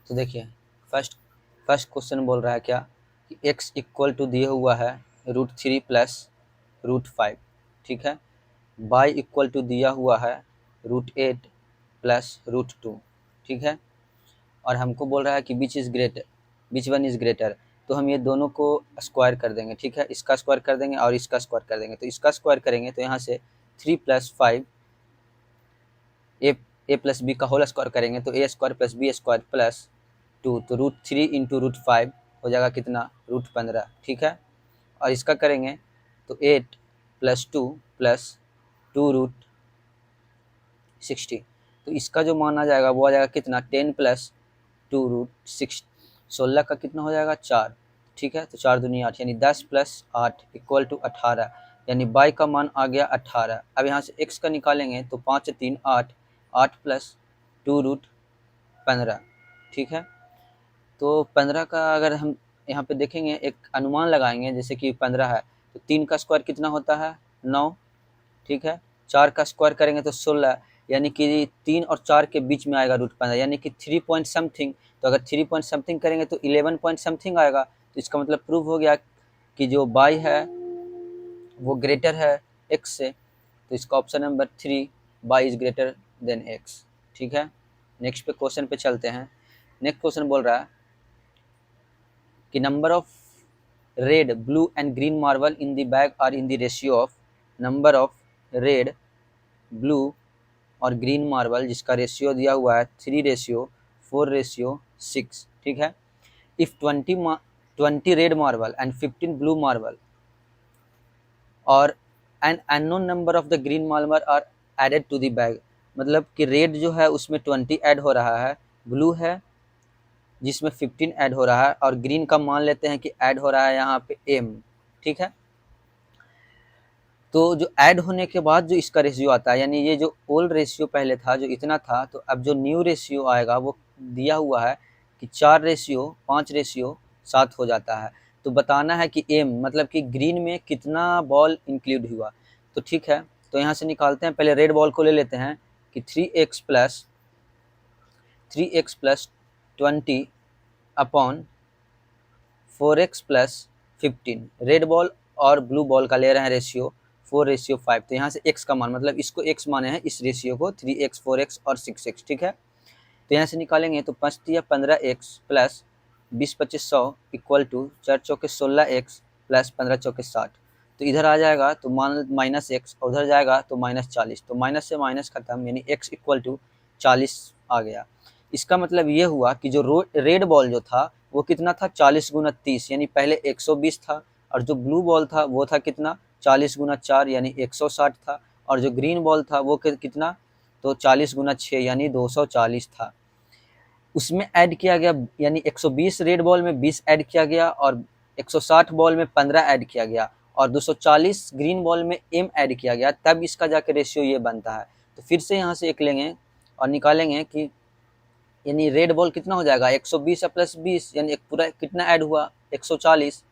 तो देखिए first first question बोल रहा है क्या कि x इक्वल टू दिया हुआ है √3 प्लस √5, ठीक है। y इक्वल टू दिया हुआ है √8 प्लस √2, ठीक है। और हमको बोल रहा है कि विच वन इज ग्रेटर। तो हम ये दोनों को स्क्वायर कर देंगे, ठीक है। इसका स्क्वायर कर देंगे और इसका स्क्वायर कर देंगे। तो इसका स्क्वायर करेंगे तो यहाँ से 3 + 5 ए प्लस बी का होल स्क्वायर करेंगे तो A square plus B square plus 2, तो √3 इंटू √5 हो जाएगा कितना, √15, ठीक है। और इसका करेंगे तो 8 + 2 + 2√60, तो इसका जो मान आ जाएगा वो आ जाएगा कितना, 10 + 2√6, 16 का कितना हो जाएगा 4, ठीक है। तो 4 दूनी 8 यानी 10 + 8 = 18, यानी y का मान आ गया 18। अब यहाँ से x का निकालेंगे तो 5 3 8, 8 + 2√15, ठीक है। तो 15 का अगर हम यहाँ पे देखेंगे एक अनुमान लगाएंगे, जैसे कि 15 है तो 3 का स्क्वायर कितना होता है 9, ठीक है। 4 का स्क्वायर करेंगे तो 16, यानी कि 3 और 4 के बीच में आएगा √15, यानी कि 3 पॉइंट समथिंग। तो अगर 3 पॉइंट समथिंग करेंगे तो 11 पॉइंट समथिंग आएगा। तो इसका मतलब प्रूव हो गया कि जो y है वो ग्रेटर है x से। तो इसका option number 3 y is greater than x, ठीक है। नेक्स्ट पे क्वेश्चन पे चलते हैं। नेक्स्ट क्वेश्चन बोल रहा है कि number of red, blue and green marble in the bag are in the ratio of number of red, blue और ग्रीन मार्बल, जिसका रेशियो दिया हुआ है 3:4:6, ठीक है। If 20 red marble and 15 blue marble और an unknown number of the green marble are added to the bag, मतलब कि रेड जो है उसमें 20 ऐड हो रहा है, ब्लू है जिसमें 15 ऐड हो रहा है, और ग्रीन का मान लेते हैं कि ऐड हो रहा है यहाँ पे m, ठीक है। तो जो ऐड होने के बाद जो इसका रेशियो आता है, यानी ये जो ओल्ड रेशियो पहले था जो इतना था, तो अब जो न्यू रेशियो आएगा वो दिया हुआ है कि 4:5:7 हो जाता है। तो बताना है कि m मतलब कि ग्रीन में कितना बॉल इंक्लूड हुआ। तो ठीक है, तो यहाँ से निकालते हैं। पहले रेड बॉल को ले लेते हैं कि 3x + 20/4x + 15, रेड बॉल और ब्लू बॉल का ले रहे हैं रेशियो 4:5। तो यहाँ से x का मान, मतलब इसको x माने हैं इस रेशियो को, 3x 4x और 6x, ठीक है। तो यहाँ से निकालेंगे तो 5 × 15x + 20×25 = 4 × 16x + 15×4 = 60। तो इधर आ जाएगा तो मान -x, और उधर जाएगा तो -40, तो माइनस से माइनस खत्म, यानी x = 40 आ गया। इसका मतलब ये हुआ कि जो रेड बॉल जो था वो कितना था, 40 × 30, यानी पहले 120 था, और जो ब्लू बॉल था वो था कितना, 40 × 4 यानी 160 था, और जो ग्रीन बॉल था वो कितना, तो 40 × 6 यानी 240 था। उसमें ऐड किया गया, यानी 120 रेड बॉल में 20 ऐड किया गया, और 160 बॉल में 15 ऐड किया गया, और 240 ग्रीन बॉल में m ऐड किया गया, तब इसका जाके रेशियो ये बनता है। तो फिर से यहाँ से एक लेंगे और निकालेंगे कि यानी रेड बॉल कितना हो जाएगा, 120 + 20 यानी एक पूरा कितना ऐड हुआ, 140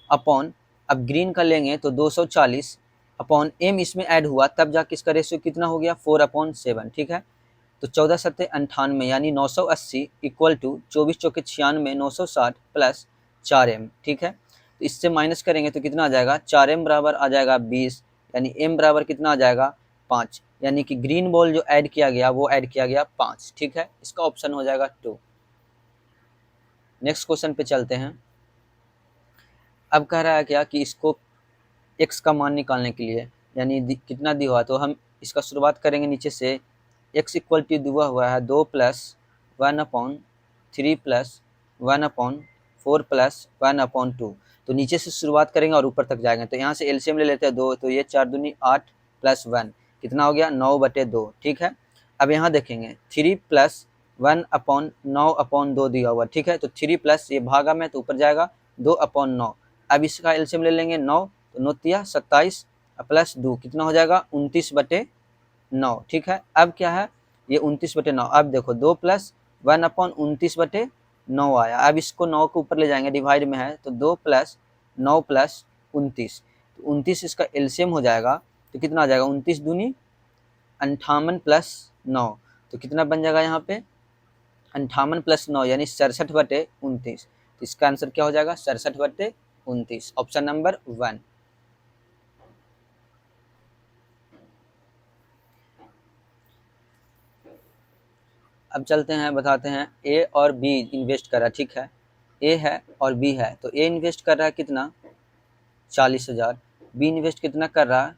अपॉन, अब ग्रीन का लेंगे तो 240 अपॉन m इसमें ऐड हुआ, तब जाके इसका रेशियो कितना हो गया, 4/7, ठीक है। तो 14×7 = 98, यानी 980 = 24×4 = 96, 960 + 4m, ठीक है। तो इससे माइनस करेंगे तो कितना आ जाएगा, 4m बराबर आ जाएगा 20, यानी m बराबर कितना आ जाएगा 5, यानी कि ग्रीन बॉल जो ऐड किया गया वो ऐड किया गया 5, ठीक है। इसका ऑप्शन हो जाएगा 2। नेक्स्ट क्वेश्चन पे चलते हैं। अब कह रहा है क्या कि इसको x का मान निकालने के लिए, यानी कितना दिया हुआ, तो हम इसका शुरुआत करेंगे नीचे से। x = दिया हुआ है 2 + 1/3 + 1/4 + 1/2, तो नीचे से शुरुआत करेंगे और ऊपर तक जाएंगे। तो यहाँ से एलसीएम ले लेते हैं 2, तो ये 4 दूनी 8 + 1 कितना हो गया, 9/2, ठीक है। अब यहाँ देखेंगे 3 + 1/9/2 दिया हुआ, ठीक है। तो 3 प्लस ये भागा में तो ऊपर जाएगा 2/9। अब इसका एलसीएम ले लेंगे 9, तो 9 × 27 + 2 कितना हो जाएगा, 29/9, ठीक है। अब क्या है, ये 29/9। अब देखो 2 + 1/29/9 आया। अब इसको 9 को ऊपर ले जाएंगे, डिवाइड में है, तो 2 + 9 + 29, तो 29 इसका एलसीएम हो जाएगा, तो कितना आ जाएगा, 29 दूनी 58 + 9, तो कितना बन जाएगा यहाँ पे 58 + 9 यानी 67/29। तो इसका आंसर क्या हो जाएगा? 67/29, ऑप्शन नंबर 1। अब चलते हैं, बताते हैं ए और बी इन्वेस्ट कर रहा है, ठीक है। ए है और बी है, तो ए इन्वेस्ट कर रहा है कितना? 40,000। बी इन्वेस्ट कितना कर रहा है?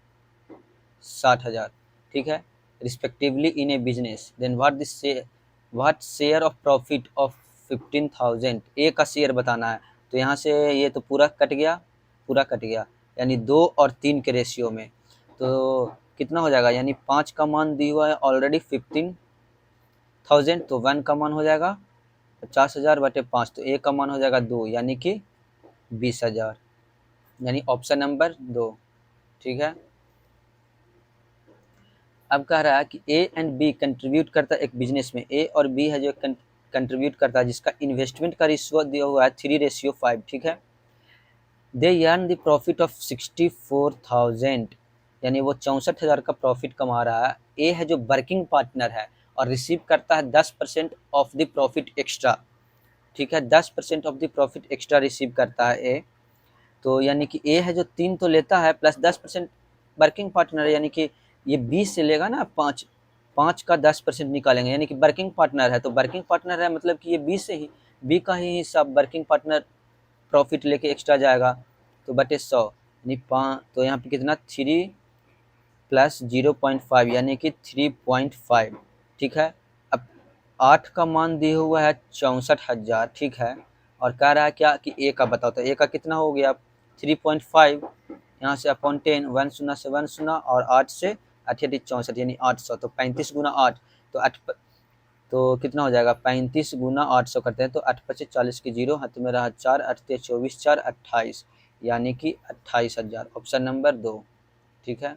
60,000, ठीक है, respectively in a business. Then what share of profit of 15,000, A का शेयर बताना है। तो यहाँ से ये तो पूरा कट गया, पूरा कट गया, यानी 2 और 3 के रेशियो में। तो कितना हो जाएगा? यानी 5 का मान दिया हुआ है ऑलरेडी 15,000, तो 1 का मान हो जाएगा 50,000/5, तो ए का मान हो जाएगा 2, यानी कि 20,000, यानी ऑप्शन नंबर 2, ठीक है। अब कह रहा है कि ए एंड बी कंट्रीब्यूट करता है एक बिजनेस में। ए और बी है जो कंट्रीब्यूट करता है, जिसका इन्वेस्टमेंट का रेशियो दिया हुआ है 3:5, ठीक है। They earn the profit of 64,000, यानी वो 64,000 का प्रॉफिट कमा रहा है। ए है जो वर्किंग पार्टनर है और रिसीव करता है 10% ऑफ द प्रॉफिट एक्स्ट्रा, ठीक है, 10% of the profit extra receive करता है ए। तो यानी कि ए है जो 3 तो लेता है प्लस 10% वर्किंग पार्टनर, यानी कि ये 20 से लेगा ना, 5 का 10% निकालेंगे, यानी कि वर्किंग पार्टनर है, तो वर्किंग पार्टनर है मतलब कि ये 20 से ही बी का ही हिस्सा वर्किंग पार्टनर प्रॉफिट लेके एक्स्ट्रा जाएगा, तो बटे 100, यानी 5, तो यहाँ पे कितना 3 + 0.5 यानी कि 3.5, ठीक है। अब 8 का मान दिया हुआ है 64,000, ठीक है, और कह रहा है क्या कि ए का बताओ, तो ए का कितना हो गया? 3.5, यहाँ से अपॉन 10, 1 शून्य से 1 शून्य, और 8 से 8 64, यानी 800, तो 35 × 8, तो 8, तो कितना हो जाएगा? 35 × 800 करते हैं, तो 8 × 5 = 40 की 0 हाथ में रहा 4, 8 × 24, 4 28, यानी कि 28,000, ऑप्शन नंबर 2, ठीक है।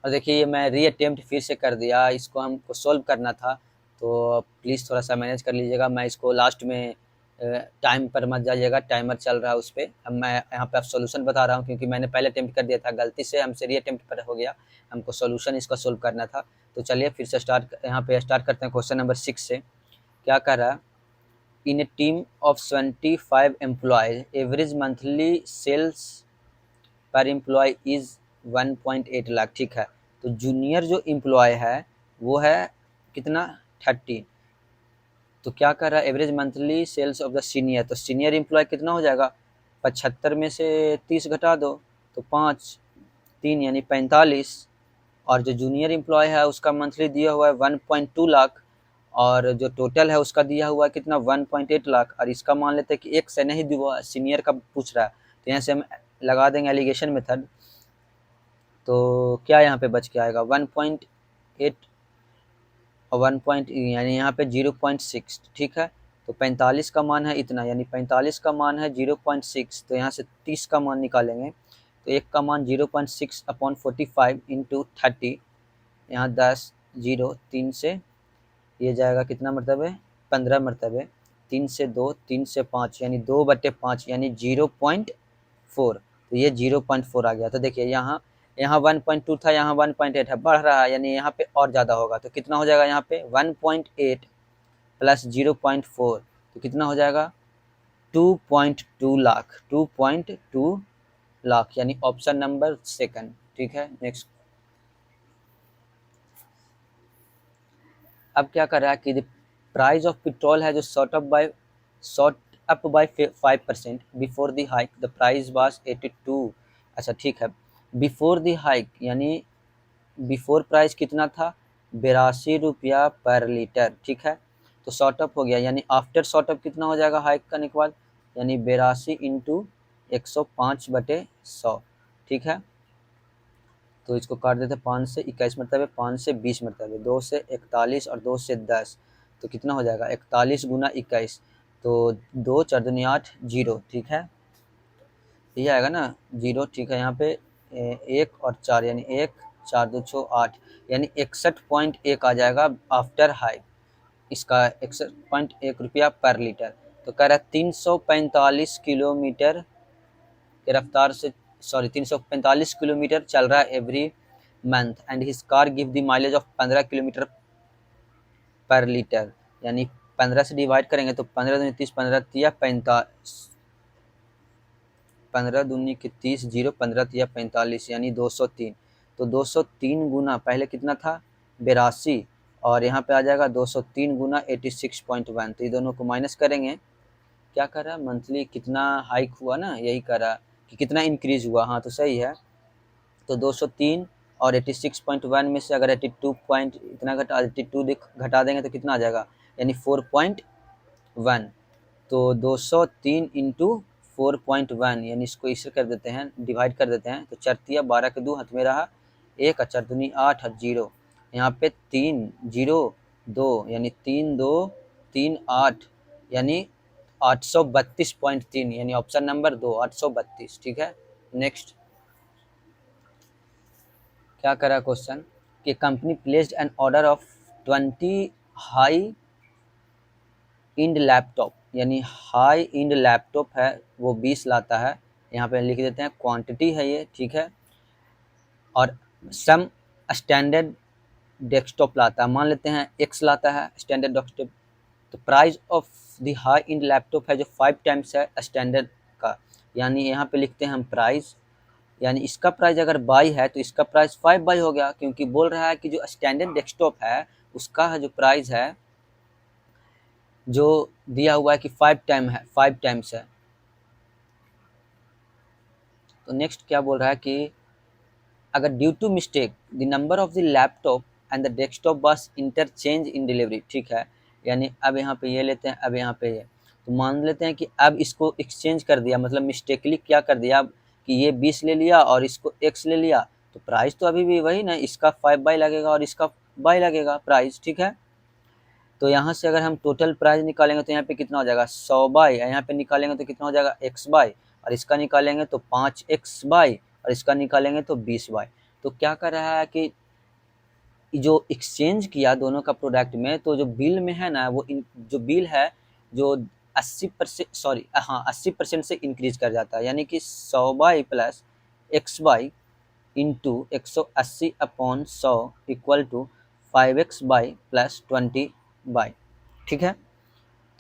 और देखिए ये मैं रीअटेम्प्ट फिर से कर दिया, इसको हमको सोल्व करना था, तो प्लीज़ थोड़ा सा मैनेज कर लीजिएगा। मैं इसको लास्ट में टाइम पर मत जाइएगा, टाइमर चल रहा है उस पर। अब मैं यहाँ पे अब सॉल्यूशन बता रहा हूँ, क्योंकि मैंने पहले अटेम्प्ट कर दिया था, गलती से हमसे रीअटेम्प्ट पर हो गया, हमको सॉल्यूशन इसका सोल्व करना था। तो चलिए फिर से यहाँ पे स्टार्ट करते हैं क्वेश्चन नंबर 6 से। क्या कर रहा है? In a team of 25 employees, average monthly sales per employ is 1.8 lakh, ठीक है। तो जूनियर जो एम्प्लॉय है वो है कितना? 30। तो क्या कर रहा है? Average monthly sales of the senior, तो सीनियर एम्प्लॉय कितना हो जाएगा? 75 में से 30 घटा दो, तो 5, 3 यानी 45, और जो जूनियर एम्प्लॉय है उसका मंथली दिया हुआ है 1.2 लाख, और जो टोटल है उसका दिया हुआ है कितना? 1.8 लाख, और इसका मान लेते हैं कि एक से नहीं दिया, सीनियर का पूछ रहा है, तो यहाँ से हम लगा देंगे एलिगेशन मेथड। तो क्या यहाँ पे बच के आएगा? 1.8 और 1 यानी यहाँ पे 0.6, ठीक है। तो 45 का मान है इतना, यानी 45 का मान है 0.6, तो यहाँ से 30 का मान निकालेंगे, तो एक का मान 0.6/45 × 30, यहाँ 10 0, 3 से ये जाएगा कितना मरतबे? 15 मरतबे, 3 से 2, 3 से 5, यानी 2/5, यानी 0.4, तो ये 0.4 आ गया। तो देखिए यहाँ 1.2 था, यहाँ 1.8 है, बढ़ रहा है, यानी यहाँ पे और ज़्यादा होगा, तो कितना हो जाएगा? यहाँ पे 1.8 + 0.4, तो कितना हो जाएगा? 2.2 लाख, 2.2 लाख, यानी ऑप्शन नंबर 2, ठीक है। नेक्स्ट, अब क्या कर रहा है कि प्राइस ऑफ पेट्रोल है जो shot up by 5% before the hike, the price was 82। अच्छा ठीक है, बिफोर द हाइक यानी बिफोर प्राइस कितना था? 82 रुपया पर लीटर, ठीक है। तो शॉर्ट अप हो गया, यानी आफ्टर शॉर्ट अप कितना हो जाएगा हाइक करने के बाद? यानी 82 × 105/100, ठीक है। तो इसको काट देते 5 से 21 मरतबे, 5 से 20 मरतबे, 2 से 41 और 2 से 10, तो कितना हो जाएगा? 41 × 21, तो 2 4 दूनी 8, 0, ठीक है, ये आएगा ना 0, ठीक है। यहाँ पे 1 और 4, यानी 1 4 2 6 8, यानी 61.1 आ जाएगा आफ्टर हाइक, इसका 61.1 रुपया पर लीटर। तो कह रहा है 345 किलोमीटर के रफ्तार से, 345 किलोमीटर चल रहा है every month, and his car give the mileage of 15 kilometre पर लीटर। यानी 15 से डिवाइड करेंगे तो 15 दूनी 30, 15 तिया 45, 15 दूनी की 30, 0 15 तिया 45 यानी 203। तो 203 गुना पहले कितना था 82, और यहाँ पे आ जाएगा 203 गुना 86.1। तो ये दोनों को माइनस करेंगे, क्या कर रहा है मंथली कितना हाइक हुआ ना, यही कर रहा कि कितना इंक्रीज हुआ। हाँ तो सही है। तो 203 और 86.1 में से अगर 82 पॉइंट इतना घटा 82 घटा देंगे तो कितना आ जाएगा, यानी 4.1। तो 203 इंटू 4.1 यानी इसको इसे कर देते हैं, डिवाइड कर देते हैं। तो 4 तिया 12 के 2 हाथ में रहा 1, 4 दूनी 8, 0 यहाँ पे 3 0 2 यानी 3 2 3 8 यानी 832.3 यानी ऑप्शन नंबर 2 832। ठीक है। नेक्स्ट क्या करा क्वेश्चन कि company placed an order of 20 high end laptop, यानी हाई इंड लैपटॉप है वो 20 लाता है, यहाँ पे लिख देते हैं क्वांटिटी है ये। ठीक है। और सम स्टैंडर्ड डेस्कटॉप लाता है, मान लेते हैं x लाता है स्टैंडर्ड डेस्कटॉप। तो price of the high end laptop है जो 5 टाइम्स है स्टैंडर्ड का, यानी यहाँ पे लिखते हैं हम प्राइस, यानी इसका प्राइस अगर बाई है तो इसका प्राइस 5 बाई हो गया, क्योंकि बोल रहा है कि जो स्टैंडर्ड डेस्कटॉप है उसका जो प्राइस है जो दिया हुआ है कि 5 टाइम्स है। तो नेक्स्ट क्या बोल रहा है कि अगर due to mistake the number of the laptop and the desktop बस इंटरचेंज इन डिलीवरी। ठीक है। यानी अब यहाँ पे ये लेते हैं, अब यहाँ पे ये, तो मान लेते हैं कि अब इसको एक्सचेंज कर दिया, मतलब मिस्टेकली क्या कर दिया कि ये 20 ले लिया और इसको x ले लिया, तो प्राइस तो अभी भी वही ना, इसका 5 बाई लगेगा और इसका बाई लगेगा प्राइस। ठीक है। तो यहाँ से अगर हम टोटल प्राइस निकालेंगे तो यहाँ पे कितना हो जाएगा 100 बाई, यहाँ पे निकालेंगे तो कितना हो जाएगा x बाई, और इसका निकालेंगे तो 5x बाई, और इसका निकालेंगे तो 20 बाई। तो क्या कर रहा है कि जो एक्सचेंज किया दोनों का प्रोडक्ट में, तो जो बिल में है ना वो जो बिल है जो 80% सॉरी हाँ 80% से इंक्रीज कर जाता है, यानी कि 100 by plus x by into 180 upon 100 equal to 5x by plus 20 by. ठीक है।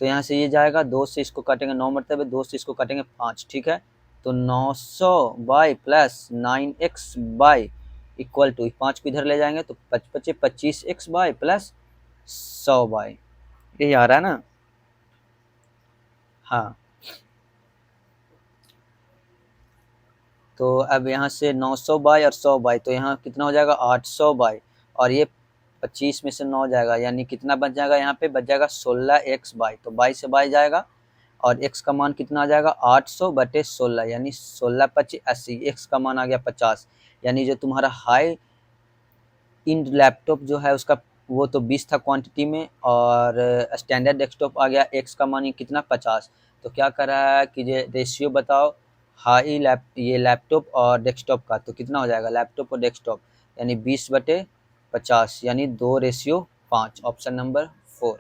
तो यहाँ से ये जाएगा, 2 से इसको काटेंगे 9 मरतबे, 2 से इसको काटेंगे 5। ठीक है। तो 900 by plus 9x by equal to 5 को इधर ले जाएंगे तो 5 25x बाई प्लस 100 बाई, यही आ रहा है ना। हाँ तो अब यहाँ से 900 बाई और 100 बाई, तो यहाँ कितना हो जाएगा 800 बाई, और ये 25 में से 9 जाएगा, यानी कितना बच जाएगा, यहाँ पे बच जाएगा 16x बाई। तो बाई से बाई जाएगा और x का मान कितना आ जाएगा 800 बटे 16, यानी 16 25 80, x का मान आ गया 50। यानी जो तुम्हारा हाई इंड लैपटॉप जो है उसका वो तो 20 था क्वांटिटी में, और स्टैंडर्ड डेस्कटॉप आ गया, x का मान कितना 50। तो क्या कर रहा है कि ये रेशियो बताओ हाई ये लैपटॉप और डेस्कटॉप का, तो कितना हो जाएगा लैपटॉप और डेस्कटॉप, यानी 20/50 यानी 2:5, ऑप्शन नंबर 4।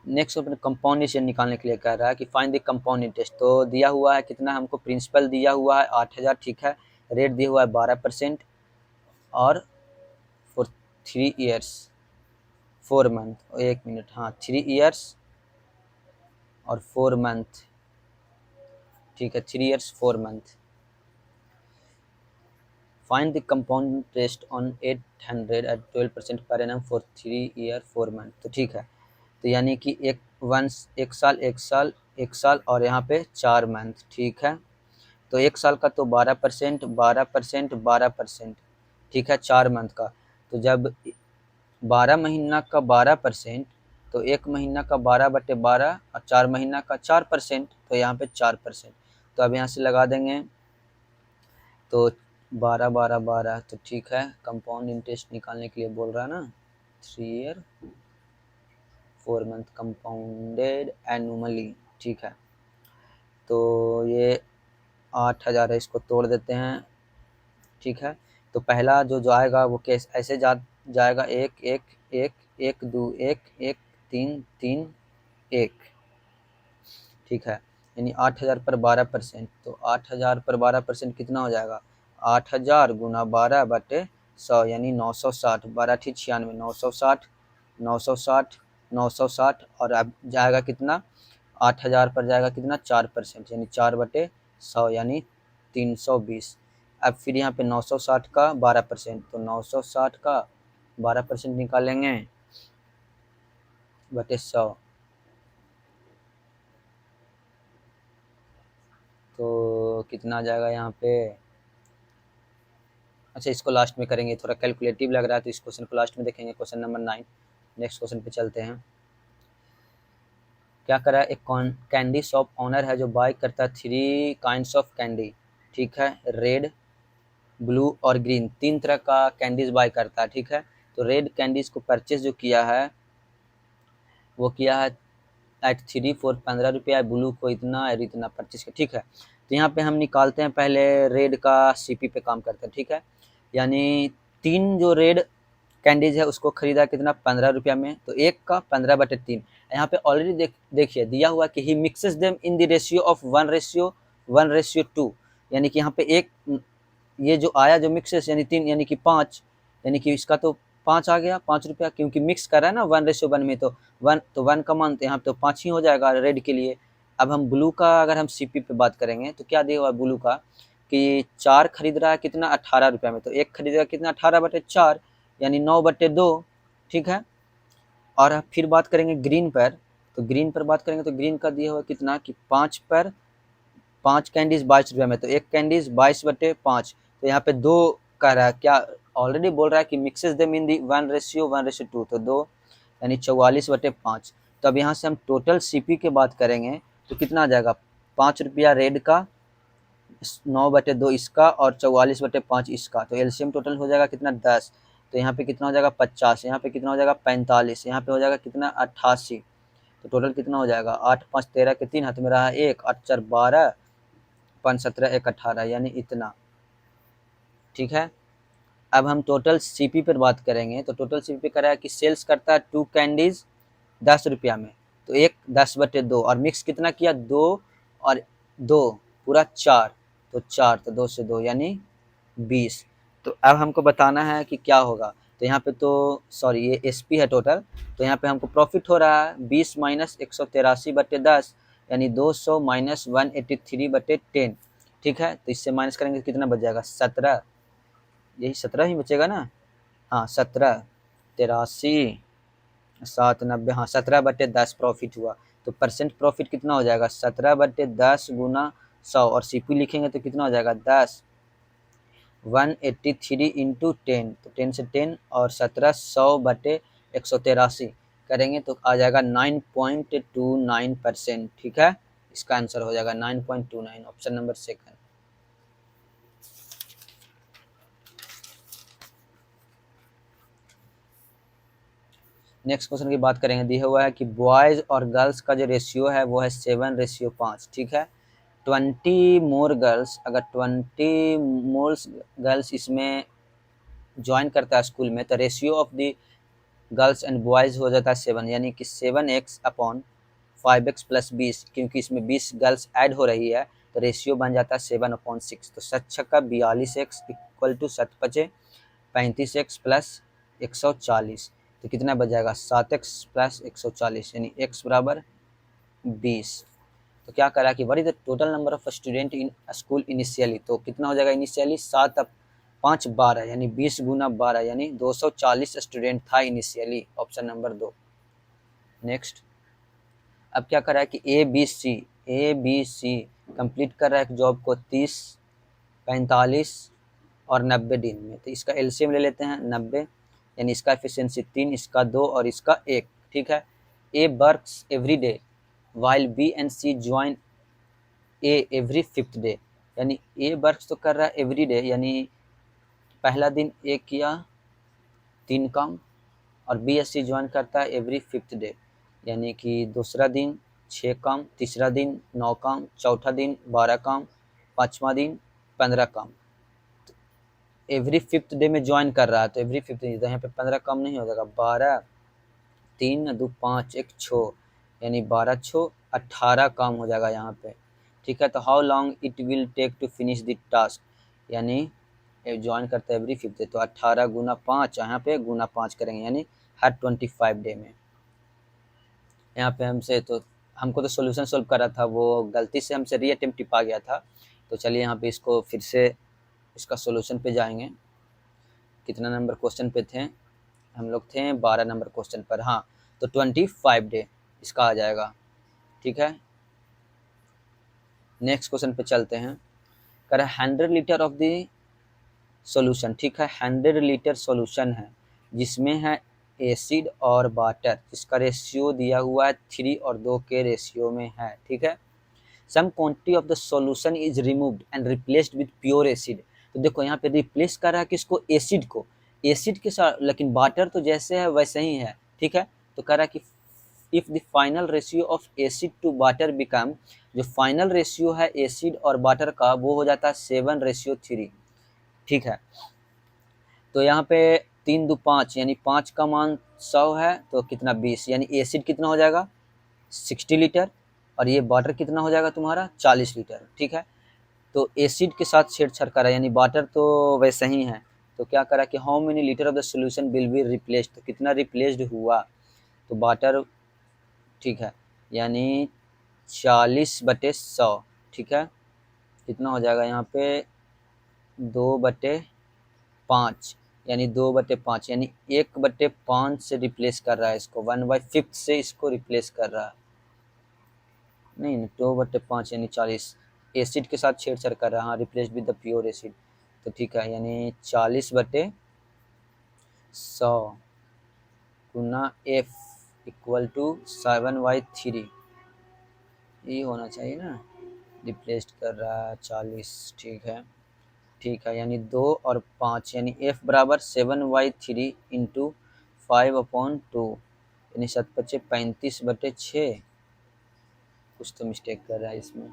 नेक्स्ट अपने कंपाउंड इंटरेस्ट निकालने के लिए कह रहा है कि फाइंड द कंपाउंड इंटरेस्ट। तो दिया हुआ है कितना, हमको प्रिंसिपल दिया हुआ है 8000। ठीक है। रेट दिया हुआ है 12% और फॉर 3 ईयर्स 4 मंथ, 1 मिनट, हाँ 3 ईयर्स और 4 मंथ। ठीक है। 3 years 4 month. Find the compound interest on 800 at 12% per annum for 3 year 4 month. तो ठीक है। तो यानी कि एक साल और यहाँ पे 4 मंथ। ठीक है। तो 1 साल का तो 12%, 12%, 12%। ठीक है। 4 मंथ का तो जब 12 महीना का 12%, तो 1 महीना का 12/12 और 4 महीना का 4%, तो यहाँ पे 4%। तो अब यहाँ से लगा देंगे तो 12 12 12, तो ठीक है। कंपाउंड इंटरेस्ट निकालने के लिए बोल रहा है ना, 3 ईयर 4 मंथ कंपाउंडेड एनुअली। ठीक है। तो ये 8000 है, इसको तोड़ देते हैं। ठीक है। तो पहला जो आएगा वो कैसे ऐसे जाएगा 1 1 1 1 2 1 1 3 3 1। ठीक है। यानी 8000 पर 12%, तो 8000 पर 12% कितना हो जाएगा 8000 गुना 12/12 100 यानी 960, 12 ठीक 96, 960, 960, 960 और अब जाएगा कितना 8000 पर जाएगा कितना 4% यानी 4/100 यानी 320। अब फिर यहाँ पे 960 का 12%, तो 960 का 12% निकालेंगे बटे 100, तो कितना आ जाएगा यहाँ पे। अच्छा इसको लास्ट में करेंगे, थोड़ा कैलकुलेटिव लग रहा है तो इस क्वेश्चन को लास्ट में देखेंगे। क्वेश्चन नंबर 9, नेक्स्ट क्वेश्चन पे चलते हैं। क्या करा, एक कैंडी शॉप ऑनर है जो बाय करता है 3 काइंड्स ऑफ कैंडी, ठीक है, रेड, ब्लू और ग्रीन, 3 तरह का कैंडीज बाय करता है, ठीक है। तो रेड कैंडीज को परचेज जो किया है वो किया है एट 3 फॉर 15 रुपया, ब्लू को इतना और इतना परचेज किया, ठीक है। तो यहाँ पे हम निकालते हैं, पहले रेड का सीपी पे काम करते हैं, ठीक है। यानी 3 जो रेड कैंडीज है उसको खरीदा कितना 15 रुपया में, तो एक का 15/3। यहाँ पे ऑलरेडी देखिए दिया हुआ कि he mixes them in the ratio of 1:1:2, यानी कि यहाँ पे एक ये जो आया जो मिक्सेस यानी 3 यानी कि 5, यानी कि इसका तो 5 आ गया 5 रुपया, क्योंकि मिक्स कर रहा है ना 1:1 में, तो 1 का मान तो यहाँ पे तो 5 ही हो जाएगा रेड के लिए। अब हम ब्लू का अगर हम सीपी पे बात करेंगे तो क्या दिया हुआ ब्लू का कि 4 खरीद रहा है कितना 18 रुपया में, तो एक खरीदेगा कितना 18/4 यानी 9/2, ठीक है। और अब फिर बात करेंगे ग्रीन पर, तो ग्रीन पर बात करेंगे तो ग्रीन का दिया हुआ कितना कि 5 पर 5 कैंडीज 22 रुपये में, तो एक कैंडीज 22/5, तो यहाँ पे 2 कह रहा है, क्या ऑलरेडी बोल रहा है कि मिक्सेस देम इन दी 1:1:2, तो 2 यानी 44/5। तो अब यहाँ से हम टोटल सीपी की बात करेंगे तो कितना आ जाएगा 5 रुपया रेड का, 9/2 इसका और 44/5 इसका, तो एलसीएम टोटल हो जाएगा कितना 10। तो यहाँ पे कितना हो जाएगा 50, यहाँ पे कितना हो जाएगा 45, यहाँ पे हो जाएगा कितना 88, तो टोटल कितना हो जाएगा 8 5 13 के 3 हाथ में रहा 1, 8 4 12, 5 17 1 18 यानी इतना, ठीक है। अब हम टोटल सीपी पर बात करेंगे तो टोटल सीपी पे करा है कि सेल्स करता है 2 कैंडीज 10 रुपया में, तो एक 10/2 और मिक्स कितना किया 2 और 2 पूरा 4, तो 4 तो 2 से 2 यानी 20। तो अब हमको बताना है कि क्या होगा, तो यहाँ पे तो सॉरी ये एसपी है टोटल, तो यहाँ पे हमको प्रॉफिट हो रहा है 20 माइनस 183/10 यानी 200 माइनस 183/10, ठीक है। तो इससे माइनस करेंगे तो कितना बच जाएगा 17, यही 17 ही बचेगा ना, हाँ 17, 83, 790, हाँ 17/10 प्रॉफिट हुआ। तो परसेंट प्रॉफिट कितना हो जाएगा 17/10 गुना 100 और सीपी लिखेंगे तो कितना हो जाएगा 10, 183 इंटू 10, तो 10 से 10 और 17 100/183 करेंगे तो आ जाएगा 9.29%, ठीक है। इसका आंसर हो जाएगा 9.29, option number second. Next question की बात करेंगे, दिया हुआ है कि बॉयज़ और गर्ल्स का जो रेशियो है वो है 7:5, ठीक है। 20 मोर गर्ल्स, अगर 20 मोर गर्ल्स इसमें ज्वाइन करता है स्कूल में, तो ratio of the girls and boys हो जाता है 7, यानी कि 7x/5x + 20, क्योंकि इसमें 20 गर्ल्स ऐड हो रही है तो रेशियो बन जाता है 7/6। तो 7×6 42x = 7×5 35x + 140, तो कितना बच जाएगा 7x + 140 यानी x बराबर 20। तो क्या करा कि what is the total number of student in school initially, तो कितना हो जाएगा इनिशियली 7 अब 5 12 यानी 20 गुना 12 यानी 240 स्टूडेंट था इनिशियली, ऑप्शन नंबर 2। नेक्स्ट अब क्या कर रहा है कि ए बी सी कंप्लीट कर रहा है जॉब को 30 45 और 90 दिन में, तो इसका एलसीएम ले लेते हैं 90, यानी इसका एफिशिएंसी 3, इसका 2 और इसका 1, ठीक है। A works every day while B and C join A every 5th day, यानी ए वर्क्स तो कर रहा है एवरी डे, यानी पहला दिन ए किया 3 काम और बी एस सी ज्वाइन करता है एवरी 5th डे, यानी कि दूसरा दिन 6 काम, तीसरा दिन 9 काम, चौथा दिन 12 काम, पाँचवा दिन 15 काम, एवरी 5th डे में ज्वाइन कर रहा है, तो एवरी 5th डे यहाँ पे 15 कम नहीं हो जाएगा, 12 3 2 5 1 6 यानी 12 6 18 काम हो जाएगा यहाँ पे, ठीक है। तो how long it will take to finish the task, यानी ज्वाइन करता है एवरी 5th डे, तो 18 गुना 5 यहाँ पे गुना 5 करेंगे, यानी हर 25 डे में। यहाँ पे हमसे तो हमको तो सॉल्यूशन सॉल्व करा था, वो गलती से हमसे री अटेम्प्ट टिपा गया था। तो चलिए यहाँ पे इसको फिर से इसका सॉल्यूशन पे जाएंगे। कितना नंबर क्वेश्चन पे थे हम लोग? थे 12 नंबर क्वेश्चन पर। हाँ, तो 25 डे इसका आ जाएगा। ठीक है, नेक्स्ट क्वेश्चन पे चलते हैं। कह रहा है 100 लीटर ऑफ द सॉल्यूशन। ठीक है, 100 लीटर सॉल्यूशन है जिसमें है एसिड और वाटर, जिसका रेशियो दिया हुआ है 3 और 2 के रेशियो में है। ठीक है, some quantity of the solution is removed and replaced with pure acid. तो देखो यहाँ पे रिप्लेस कर रहा है किसको? एसिड को, एसिड के साथ, लेकिन वाटर तो जैसे है वैसे ही है। ठीक है, तो कह रहा है कि if the final ratio of acid to water become, जो फाइनल रेशियो है एसिड और वाटर का वो हो जाता है 7:3। ठीक है, तो यहाँ पे 3 दो 5, यानी 5 का मान 100 है तो कितना 20, यानी एसिड कितना हो जाएगा 60 लीटर और ये वाटर कितना हो जाएगा तुम्हारा 40 लीटर। ठीक है, तो एसिड के साथ छेड़छाड़ करा, यानी वाटर तो वैसे ही है। तो क्या करा कि how many litre of the solution will be replaced, तो कितना रिप्लेस्ड हुआ? तो वाटर, ठीक है, यानी 40/100। ठीक है, कितना हो जाएगा यहाँ पे 2/5, यानी 2/5, यानी 1/5 से रिप्लेस कर रहा है इसको, 1/5 से इसको रिप्लेस कर रहा है। नहीं, 2/5 यानी 40, एसिड के साथ छेड़छाड़ कर रहा है। हाँ, replace with the pure acid. तो ठीक है, यानी 40/100 गुना F इक्वल टू 7/3, ये होना चाहिए ना। रिप्लेस कर रहा है 40। ठीक है, ठीक है, यानी 2 और 5, यानी F बराबर 7/3 इंटू 5/2, यानी 7×5 35/6। कुछ तो मिस्टेक कर रहा है इसमें।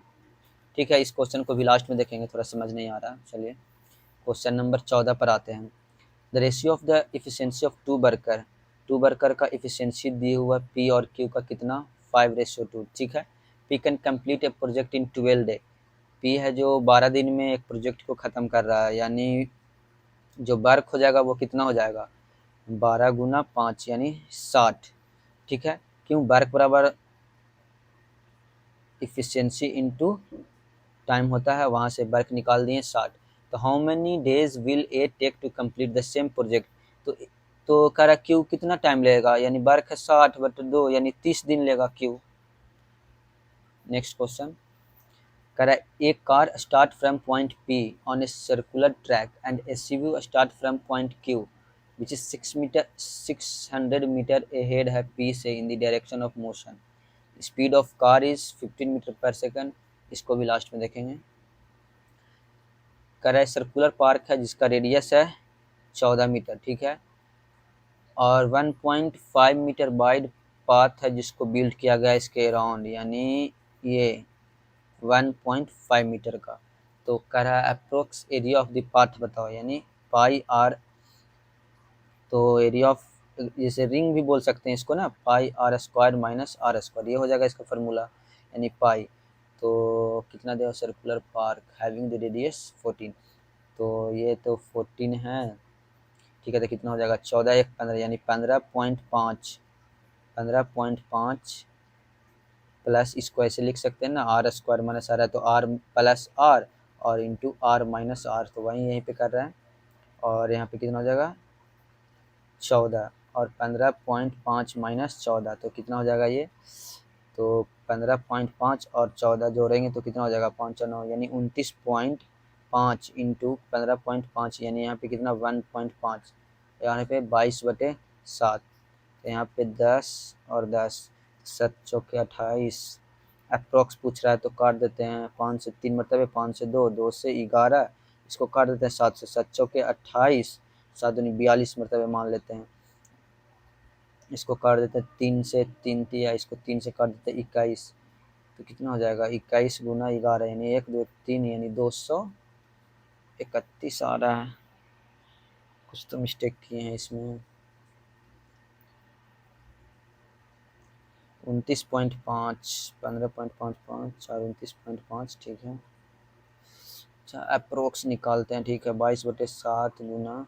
ठीक है, इस क्वेश्चन को भी लास्ट में देखेंगे, थोड़ा समझ नहीं आ रहा। चलिए क्वेश्चन नंबर 14 पर आते हैं। The ratio of the efficiency of two worker का इफिशियंसी दिए हुआ पी और क्यू का कितना 5:2। ठीक है, P can complete A project in 12 day. P है जो 12 दिन में एक प्रोजेक्ट को ख़त्म कर रहा है, यानी जो वर्क हो जाएगा वो कितना हो जाएगा 12 गुना 5 यानी 60। ठीक है, क्यों? वर्क बराबर इफिशियंसी इनटू टाइम होता है, वहाँ से वर्क निकाल दिए 60। तो how many days will A take to complete the same project. तो कह रहा क्यू कितना टाइम लगेगा, यानी वर्क है 60/2 यानी 30 दिन लेगा क्यू। नेक्स्ट क्वेश्चन कह रहा है एक car start from point P on a circular track and SUV start from point Q which is 600 meter ahead है पी से in the direction of motion. Speed of car is 15 meter per second. इसको भी last में देखेंगे। कह रहा है circular park है जिसका रेडियस है 14 मीटर। ठीक है, और 1.5 मीटर वाइड पाथ है जिसको बिल्ड किया गया इसके अराउंड, यानी ये 1.5 मीटर का। तो कह रहा है approx area of the path बताओ, यानी पाई आर। तो एरिया ऑफ, जैसे रिंग भी बोल सकते हैं इसको ना, pi r square minus r square, ये हो जाएगा इसका फार्मूला, यानी पाई। तो कितना देगा circular park having the radius 14, तो ये तो 14 है। ठीक है, तो कितना हो जाएगा 14 1 15, यानी 15.5 प्लस, इसको ऐसे लिख सकते हैं ना, आर स्क्वायर माइनस आर है तो आर प्लस आर और इंटू आर माइनस आर, तो वहीं यहीं पे कर रहे हैं। और यहाँ पे कितना हो जाएगा 14 और 15.5 माइनस 14, तो कितना हो जाएगा ये, तो 15.5 और 14 जोड़ेंगे तो कितना हो जाएगा 5 और 9, यानी 29.5 इंटू 15.5, यानी यहाँ पे कितना 1.5, यहाँ पे 22/7। तो यहाँ पे 10 और 10, 7 चौके 28। अप्रोक्स पूछ रहा है तो काट देते हैं, 5 से 3 मरतबे, 5 से 2, 2 से 11, इसको काट देते हैं 7 से, 7 चौके 28, 7 दूनी 42 मरतबे मान लेते हैं। इसको काट देते हैं 3 से, 3 दिया, इसको 3 से काट देते हैं 21, तो कितना हो जाएगा 21 गुना 11, यानी 1 2 3, यानी 231 आ रहा है। कुछ तो मिस्टेक किए हैं इसमें। 29.5, 15.55 और 29.5, ठीक है। अच्छा अप्रोक्स निकालते हैं, ठीक है। 22/7 गुना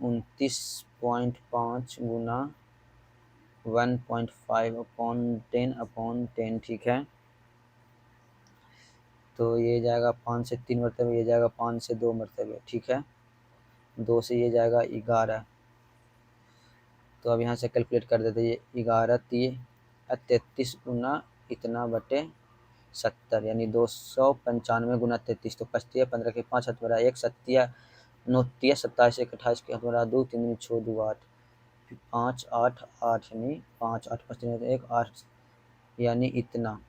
29.5 गुना 1.5/10/10, ठीक है। तो ये जाएगा 5 से 3 मरतबे, ये जाएगा 5 से 2 मरतबे, ठीक है। 2 से ये जाएगा 11। तो अब यहाँ से कैलकुलेट कर देते हैं, ये 11×33 गुना इतना बटे 70, यानी 295 गुना 33। तो 5 15 के 5 हाथ बरा 1 7 9 27 1 28 के हाथ बरा 2 3 दूनी 6 2 8 5 8 8, यानी 5 8 5 3 1 8, यानी इतना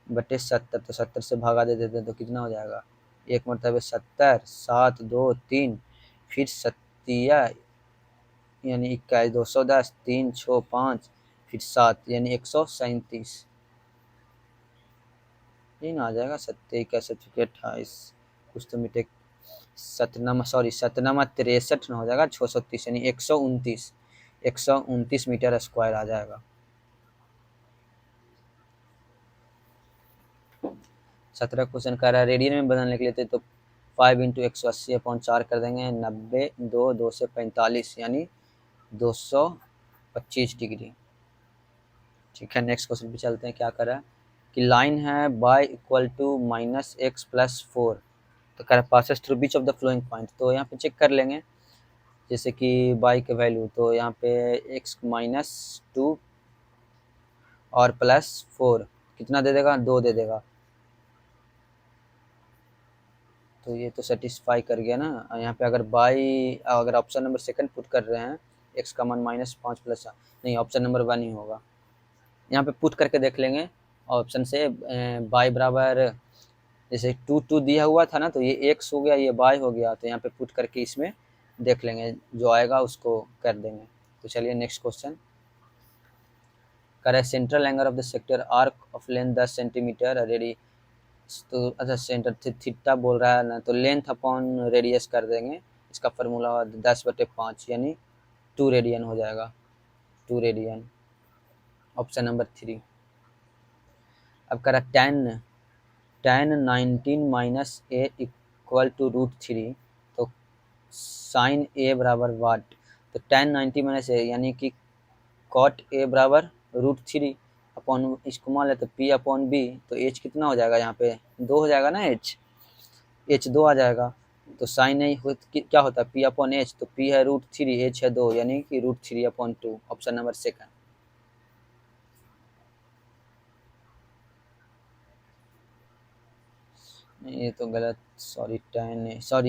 बटे 70। तो 70 से भागा दे देते तो कितना हो जाएगा, एक मरतबे 70 7 2 3 फिर 7 यानी 21 210 3 6 5 फिर 7 यानी 137, ये ना आ जाएगा। 7 21 28 कुछ तो मिटे 7 63 63 हो जाएगा 630, यानी 129 मीटर स्क्वायर आ जाएगा। 17 क्वेश्चन कर रहा है रेडियन में बदलने के लिए, तो 5 × 180/4 कर देंगे 90 2 से 45, यानी 225 डिग्री, ठीक है। नेक्स्ट क्वेश्चन पे चलते हैं, क्या कर रहा है कि लाइन है y = -x + 4, तो कह रहा है passes through beach of the flowing point. तो यहाँ पे चेक कर लेंगे, जैसे कि y के वैल्यू, तो यहाँ पे x -2 और +4 कितना दे देगा, 2 दे देगा। तो ये तो सेटिस्फाई कर गया ना। यहाँ पे अगर अगर ऑप्शन नंबर सेकंड पुट कर रहे हैं, x का मान -5 + नहीं, ऑप्शन नंबर 1 ही होगा। यहाँ पे पुट करके देख लेंगे ऑप्शन से, y बराबर जैसे 2 2 दिया हुआ था ना, तो ये x हो गया, ये y हो गया। तो यहाँ पे पुट करके इसमें देख लेंगे, जो आएगा उसको कर देंगे। तो चलिए नेक्स्ट क्वेश्चन करे, central angle of the sector arc of length 10 centimetre ready. तो अच्छा सेंटर थीटा बोल रहा है ना, तो लेंथ अपॉन रेडियस कर देंगे। इसका फार्मूला 10/5, यानी 2 रेडियन हो जाएगा, 2 रेडियन, ऑप्शन नंबर 3। अब करा tan 19 - a = √3, तो sin a बराबर वाट। तो tan 90 - a यानी कि cot a बराबर √3 अपॉन, इसको मान लेते P/B, तो h कितना हो जाएगा, यहाँ पे 2 हो जाएगा ना, h 2 आ जाएगा। तो साइन ए क्या होता है P/H, तो P है √3, h है 2, यानी कि √3/2, ऑप्शन नंबर सेकंड। ये तो गलत, सॉरी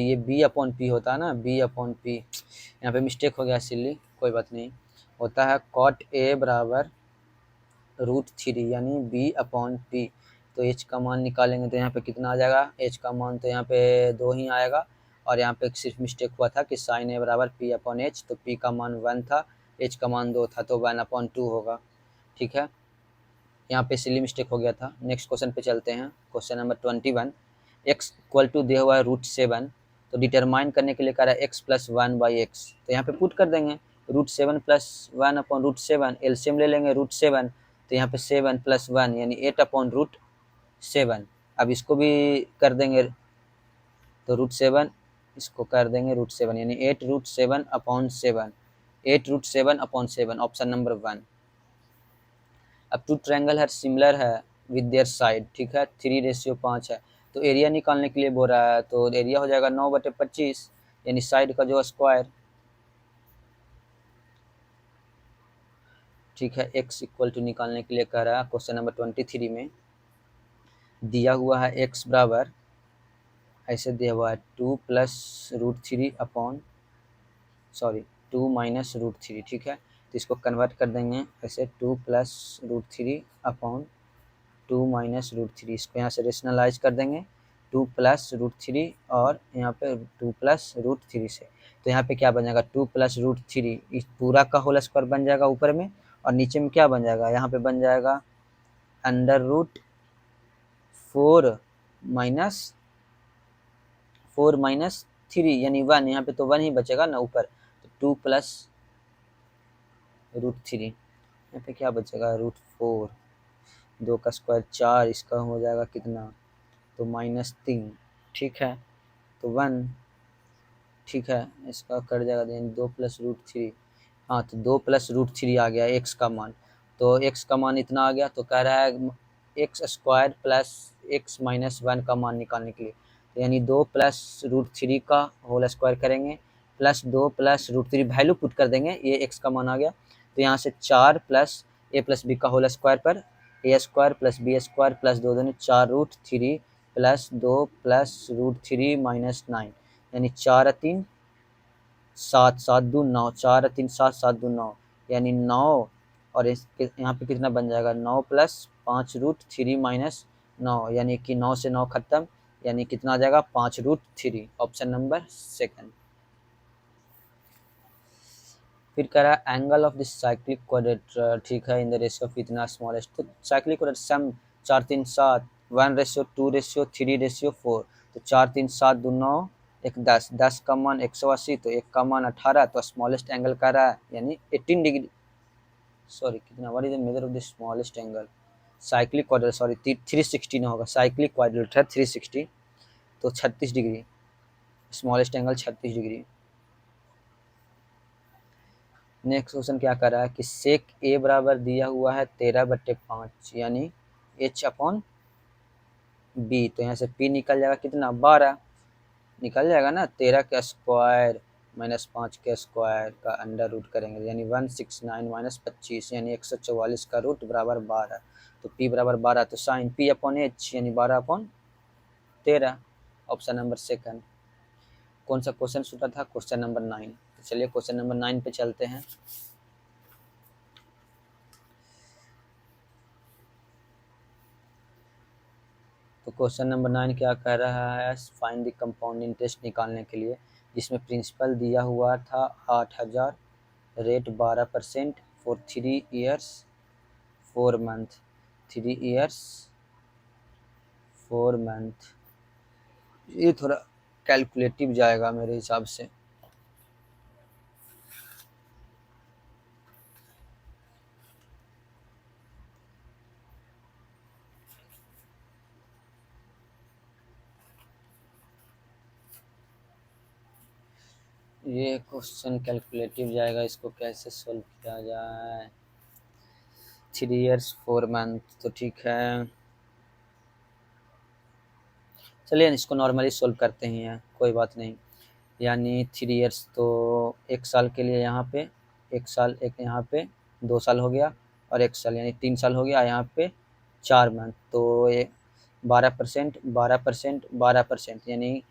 ये B/P होता है ना, B/P, यहाँ पे मिस्टेक हो गया सिल्ली, कोई बात नहीं। होता है cot a बराबर √3, यानी B/P। तो h का मान निकालेंगे तो यहाँ पे कितना आ जाएगा, h का मान तो यहाँ पे 2 ही आएगा, और यहाँ पे सिर्फ मिस्टेक हुआ था कि sin a बराबर P/H, तो P का मान 1 था, h का मान 2 था, तो 1/2 होगा, ठीक है। यहाँ पे सिली मिस्टेक हो गया था। नेक्स्ट क्वेश्चन पे चलते हैं, क्वेश्चन नंबर 21। x = दिया हुआ है √7, तो डिटरमाइन करने के लिए कह रहा है x + 1/x। तो यहाँ पे पुट कर देंगे √7 + 1/√7, एलसीएम ले लेंगे √7, तो यहाँ पे 7 + 1 यानी 8/√7। अब इसको भी कर देंगे, तो √7 इसको कर देंगे √7, यानी 8√7/7, 8√7/7, ऑप्शन नंबर 1। अब 2 ट्रायंगल है सिमिलर है विद देयर साइड, ठीक है, 3:5 है। तो एरिया निकालने के लिए बोल रहा है, तो एरिया हो जाएगा 9/25, यानी साइड का जो स्क्वायर, ठीक है। x = निकालने के लिए कह रहा है क्वेश्चन नंबर 23 में, दिया हुआ है x बराबर, ऐसे दिया हुआ है 2 + √3 अपॉन 2 - √3, ठीक है। तो इसको कन्वर्ट कर देंगे ऐसे 2 + √3 अपॉन 2 - √3, इसको यहाँ से रेशनलाइज कर देंगे 2 + √3 और यहाँ पे 2 + √3 से। तो यहाँ पे क्या बन जाएगा, 2 + √3, इस पूरा का होल स्क्वायर बन जाएगा ऊपर में, और नीचे में क्या बन जाएगा, यहाँ पे बन जाएगा √4 - 3, यानी 1, यहाँ पे तो 1 ही बचेगा ना ऊपर, तो 2 + √3, यहाँ पे क्या बचेगा, √4, 2 का स्क्वायर 4, इसका हो जाएगा कितना, तो -3, ठीक है, तो 1, ठीक है, इसका कट जाएगा, देन 2 + √3, हाँ तो 2 + √3 आ गया x का मान। तो x का मान इतना आ गया, तो कह रहा है x² + x - 1 का मान निकालने के लिए, तो यानी 2 + √3 का होल स्क्वायर करेंगे प्लस 2 + √3 वैल्यू पुट कर देंगे, ये x का मान आ गया। तो यहाँ से 4 + a + b का होल स्क्वायर पर a² + b² प्लस 2 दूनी 4√3 प्लस 2 + √3 - 9, यानी 4 और 3 7, 7 दूनी 9, 4 और 3 7, 7 दूनी 9, यानी 9, और यहाँ पे कितना बन जाएगा 9 + 5√3 - 9, यानी कि 9 से 9 खत्म, यानी कितना आ जाएगा 5√3, ऑप्शन नंबर सेकंड। फिर कह रहा है एंगल ऑफ दिस साइक्लिक क्वाड्रेटर, ठीक है, इन द रेशियो ऑफ इतना स्मॉलेस्ट, तो साइक्लिक क्वाड्रेटर सम 4 3 7 1:2:3:4, तो 4 3 7 2 9 1 10, 10 का मान 180, तो 1 का मान 18, तो स्मॉलेस्ट एंगल कह रहा है यानी 18 डिग्री, सॉरी कितना, what is the measure of the smallest angle, cyclic क्वाड्रेटर, sorry 360 होगा, साइक्लिक क्वाड्रेटर 360, तो 36 degree, smallest angle 36 degree. Next question क्या कर रहा है कि सेक ए बराबर दिया हुआ है 13/5, यानी h/b, तो यहाँ से p निकल जाएगा कितना 12 निकल जाएगा ना, 13 का स्क्वायर -5 के स्क्वायर का अंडर रूट करेंगे, यानी 169 - 25, यानी 144 का रूट बराबर 12, तो p बराबर 12, तो साइन p/h यानी 12/13, ऑप्शन नंबर सेकंड। कौन सा क्वेश्चन छूटा था, क्वेश्चन नंबर 9, तो चलिए क्वेश्चन नंबर 9 पे चलते हैं। तो क्वेश्चन नंबर 9 क्या कह रहा है, फाइंड द कंपाउंड इंटरेस्ट निकालने के लिए, जिसमें प्रिंसिपल दिया हुआ था 8000, rate 12% for 3 years 4 month, 3 years 4 month, ये थोड़ा कैलकुलेटिव जाएगा मेरे हिसाब से। ये क्वेश्चन कैलकुलेटिव जाएगा, इसको कैसे सोल्व किया जाए, 3 इयर्स 4 मंथ, तो ठीक है, चलिए इसको नॉर्मली सोल्व करते ही हैं, कोई बात नहीं, यानी 3 इयर्स तो 1 साल के लिए यहाँ पे 1 साल, एक यहाँ पे 2 साल हो गया, और 1 साल यानी 3 साल हो गया, यहाँ पे 4 मंथ, तो ये 12%, 12%, 12%, यानी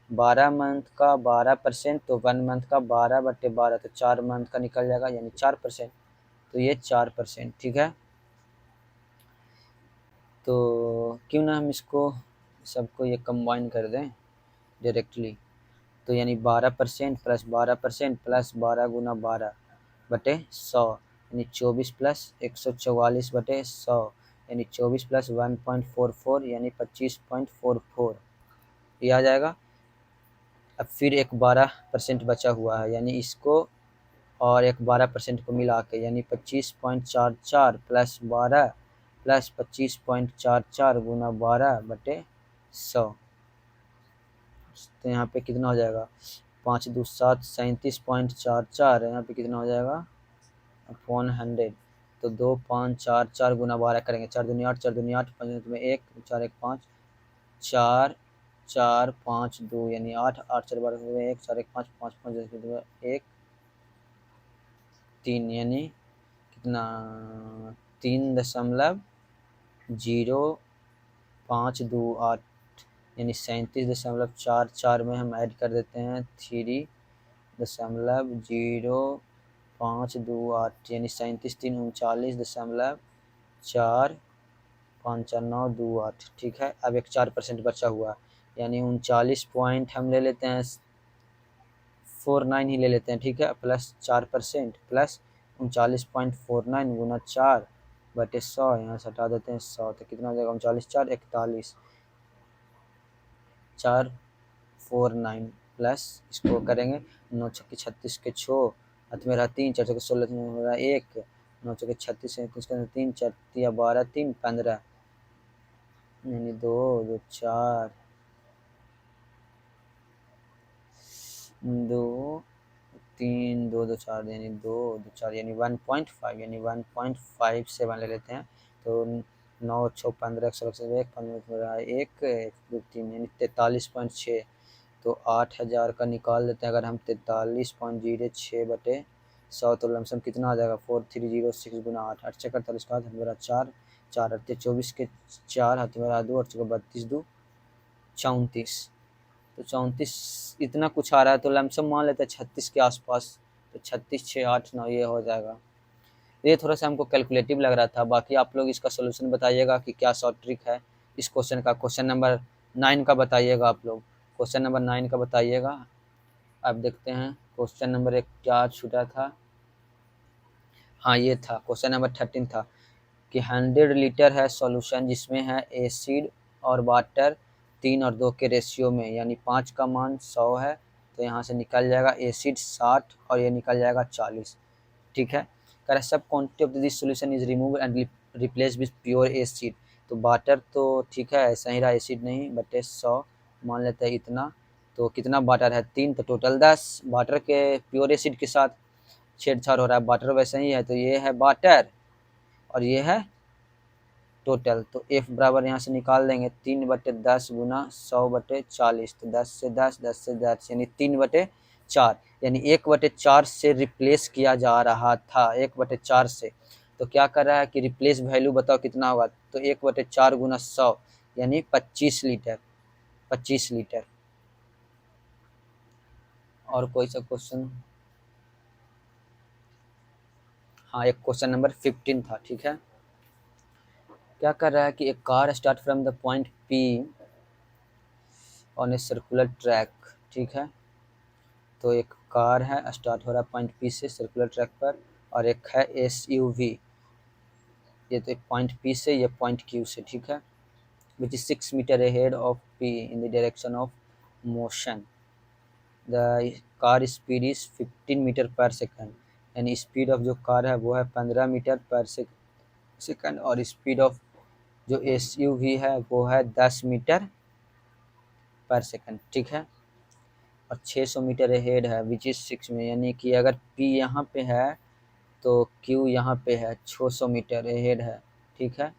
12 मंथ का 12%, तो 1 मंथ का 12/12, तो 4 मंथ का निकल जाएगा, यानी 4%, तो ये 4%, ठीक है। तो क्यों ना हम इसको सबको ये कंबाइन कर दें डायरेक्टली, तो यानी 12% प्लस 12% प्लस 12 × 12/100, यानी 24 प्लस 144/100, यानी 24 प्लस 1.44, यानी 25.44, ये आ जाएगा। अब फिर एक 12% बचा हुआ है, यानी इसको और एक 12% को मिला के, यानी 25.44 प्लस 12 प्लस 25.44 × 12/100, तो यहाँ पे कितना हो जाएगा 5 2 7 37.44, यहाँ पे कितना हो जाएगा अपॉन 100, तो 2 5 4 4 × 12 करेंगे, 4 दूनी 8, 4 दूनी 8, 5 में 1, 4 1 5, 4 4 5 2, यानी 8 8 4 12 में 1, 4 1 5 5 5 1 3, यानी कितना 3.0528, यानी 37.44 में हम ऐड कर देते हैं 3.0528, यानी 37 3 39.454928, ठीक है। अब एक 4% बचा हुआ, यानी 39 पॉइंट हम ले लेते हैं 49 ही ले लेते हैं, ठीक है, प्लस 4% प्लस 39.49 × 4/100, यहाँ से हटा देते हैं 100, तो कितना हो जाएगा 39 4 41 449, प्लस इसको करेंगे 9 छक्के 36 के 6, हाथ में रहा 3, 4 छक्के 16 में रहा 1, 9 छक्के 36 है, 3 4 12 3 15, यानी 2 2 4 2 3 2 2 4 यानी 2 2 4 यानी 1.5 यानी 1.57 ले लेते हैं। तो 9 6 15 1 15 1 2 3 यानी 43.6। तो 8000 का निकाल देते हैं अगर हम 43.06 बटे 100 तो लमसम कितना आ जाएगा 4306 गुना 8 8 छः 48 का हाथ मेरा 4 4 अट्ठे 24 के 4 हाथ मेरा 2 8 32 2 34। तो 34 इतना कुछ आ रहा है तो लमसम मान लेते हैं 36 के आसपास। तो 36 6 8 9 ये हो जाएगा। ये थोड़ा सा हमको कैलकुलेटिव लग रहा था। बाकी आप लोग इसका सोल्यूशन बताइएगा कि क्या शॉर्ट ट्रिक है इस क्वेश्चन का। क्वेश्चन नंबर 9 का बताइएगा आप लोग। क्वेश्चन नंबर 9 का बताइएगा। अब देखते हैं क्वेश्चन नंबर 1 क्या छूटा था। हाँ ये था क्वेश्चन नंबर 13 था कि 100 लीटर है सॉल्यूशन जिसमें है एसिड और वाटर 3 और 2 के रेशियो में, यानी 5 का मान 100 है। तो यहाँ से निकल जाएगा एसिड 60 और ये निकल जाएगा 40। ठीक है। कह रहा सब quantity of this solution is remove and replace with pure acid. तो वाटर तो ठीक है ऐसा ही रहा, एसिड नहीं, बटे 100 मान लेते हैं इतना। तो कितना वाटर है 3, तो टोटल 10 वाटर के प्योर एसिड के साथ छेड़छाड़ हो रहा है। वाटर वैसे ही है तो ये है वाटर और ये है टोटल। तो F बराबर यहाँ से निकाल देंगे 3 बटे 10 गुना 100 बटे 40। तो 10 से 10 10 से 10 यानी 3 बटे 4 यानी 1 बटे 4 से रिप्लेस किया जा रहा था 1 बटे 4 से। तो क्या कर रहा है कि रिप्लेस वैल्यू बताओ कितना होगा। तो 1 बटे 4 गुना 100 यानी 25 लीटर 25 लीटर। और कोई सा क्वेश्चन। हाँ एक क्वेश्चन नंबर 15 था। ठीक है। क्या कर रहा है कि एक car start from the point P on a circular track. ठीक है। तो एक कार है स्टार्ट हो रहा है पॉइंट पी से सर्कुलर ट्रैक पर, और एक है एसयूवी, ये तो पॉइंट पी से ये पॉइंट क्यू से। ठीक है। Which is 6 meter ahead of P in the direction of motion. The car speed is 15 meter per second, यानी स्पीड ऑफ जो कार है वो है 15 मीटर पर सेकंड, और स्पीड ऑफ जो एसयूवी है वो है 10 मीटर पर सेकंड। ठीक है। और 600 मीटर अहेड है विच इज 6 में, यानी कि अगर पी यहाँ पे है तो क्यू यहाँ पे है 600 मीटर अहेड है। ठीक है।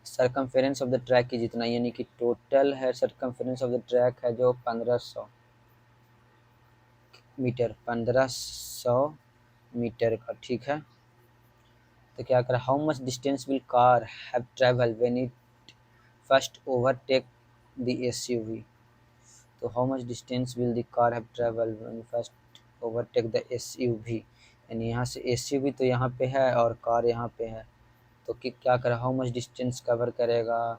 सरकमफेरेंस ऑफ द ट्रैक की जितना, यानी कि टोटल है सरकमफेरेंस ऑफ द ट्रैक है जो 1500 मीटर 1500 मीटर का। ठीक है। तो क्या करें, how much distance will car have travel when it first overtake the SUV. तो how much distance will the car have travel when first overtake the SUV, यानी यहाँ से एसयूवी तो यहाँ पे है और कार यहाँ पे है। तो कि क्या करें, हाउ मच डिस्टेंस कवर करेगा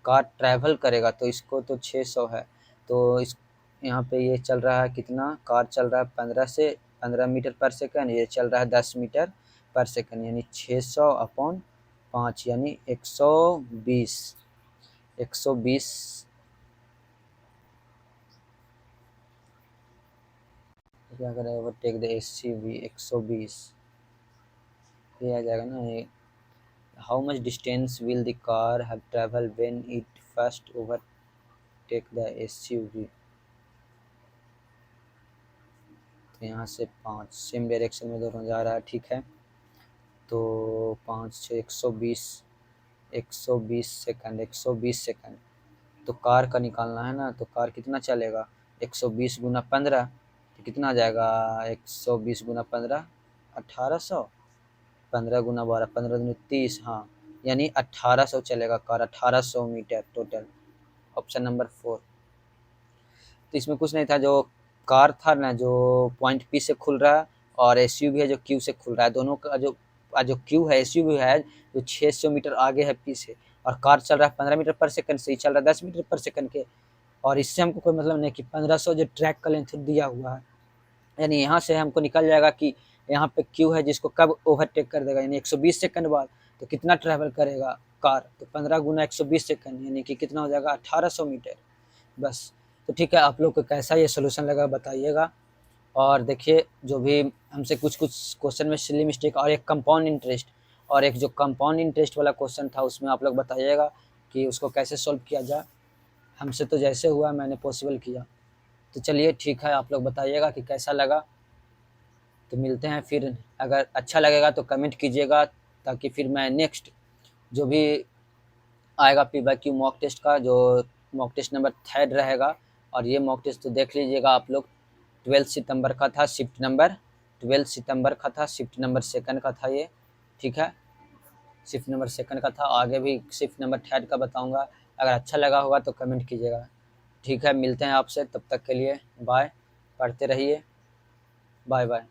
कार ट्रैवल करेगा। तो इसको तो 600 है तो इस यहाँ पे ये चल रहा है कितना, कार चल रहा है 15 मीटर पर सेकंड, ये चल रहा है 10 मीटर पर सेकंड, यानी 600 अपॉन 5 यानी 120 120। क्या करें, ओवरटेक द एसयूवी 120 ये आ जाएगा ना। How much distance will the car have travel when it first overtake the SUV. तो यहाँ से 5 सेम डायरेक्शन में दोनों जा रहा है। ठीक है। तो 5 6 120 सेकंड 120 सेकंड। तो कार का निकालना है ना, तो कार कितना चलेगा 120 गुना 15 तो कितना आ जाएगा 120 गुना 15 1800, 15 गुना 12 15 दूनी 30। हाँ यानी 1800 चलेगा car 1800 meter total. Option number 4। तो इसमें कुछ नहीं था, जो कार था ना जो पॉइंट पी से खुल रहा है और एसयूवी है जो क्यू से खुल रहा है, दोनों का जो क्यू है एसयूवी है जो 600 मीटर आगे है पी से, और कार चल रहा है 15 मीटर पर सेकंड से, ही चल रहा है 10 मीटर पर सेकंड के। और इससे हमको कोई मतलब नहीं कि 1500 जो ट्रैक का लेंथ दिया हुआ है, यानी यहाँ से हमको निकल जाएगा कि यहाँ पे क्यू है जिसको कब ओवरटेक कर देगा, यानी 120 सेकंड बाद। तो कितना ट्रैवल करेगा कार, तो 15 गुना 120 सेकंड यानी कि कितना हो जाएगा 1800 मीटर। बस। तो ठीक है, आप लोग को कैसा ये सोल्यूशन लगा बताइएगा। और देखिए जो भी हमसे कुछ कुछ क्वेश्चन में सिली मिस्टेक और एक कंपाउंड इंटरेस्ट और एक जो कंपाउंड इंटरेस्ट वाला क्वेश्चन था उसमें आप लोग बताइएगा कि उसको कैसे सॉल्व किया जाए। हमसे तो जैसे हुआ मैंने पॉसिबल किया। तो चलिए ठीक है, आप लोग बताइएगा कि कैसा लगा। तो मिलते हैं फिर, अगर अच्छा लगेगा तो कमेंट कीजिएगा, ताकि फिर मैं नेक्स्ट जो भी आएगा PYQ मॉक टेस्ट का, जो मॉक टेस्ट नंबर 3 रहेगा, और ये मॉक टेस्ट तो देख लीजिएगा आप लोग, 12 सितंबर का था, शिफ्ट नंबर 12 सितंबर का था, शिफ्ट नंबर 2 का था ये, ठीक है, शिफ्ट नंबर 2 का था। आगे भी शिफ्ट नंबर 3 का बताऊंगा। अगर अच्छा लगा होगा तो कमेंट कीजिएगा। ठीक है, मिलते हैं आपसे, तब तक के लिए बाय, पढ़ते रहिए, बाय बाय।